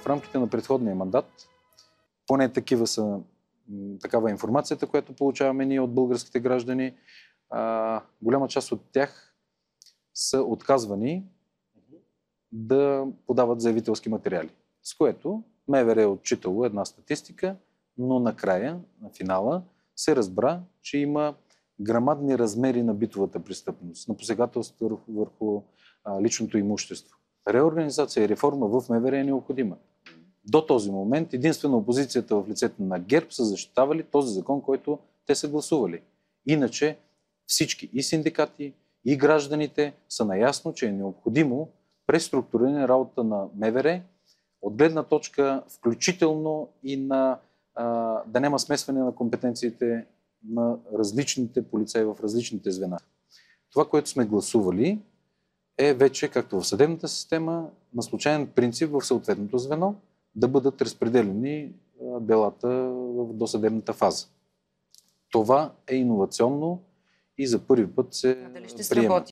в рамките на предходния мандат, поне такава информацията, която получаваме ние от българските граждани, голяма част от тях са отказвани да подават заявителски материали. С което МВР е отчитало една статистика, но накрая, на финала, се разбра, че има грамадни размери на битовата престъпност, на посегателство върху личното имущество. Реорганизация и реформа в МВР е необходима. До този момент единствено опозицията в лицето на ГЕРБ са защитавали този закон, който те са гласували. Иначе всички, и синдикати, и гражданите са наясно, че е необходимо преструктуриране на работа на МВР от гледна точка включително и на да няма смесване на компетенциите на различните полицаи в различните звена. Това, което сме гласували, е вече, както в съдебната система, на случайен принцип в съответното звено да бъдат разпределени делата в досъдебната фаза. Това е иновационно и за първи път се приема.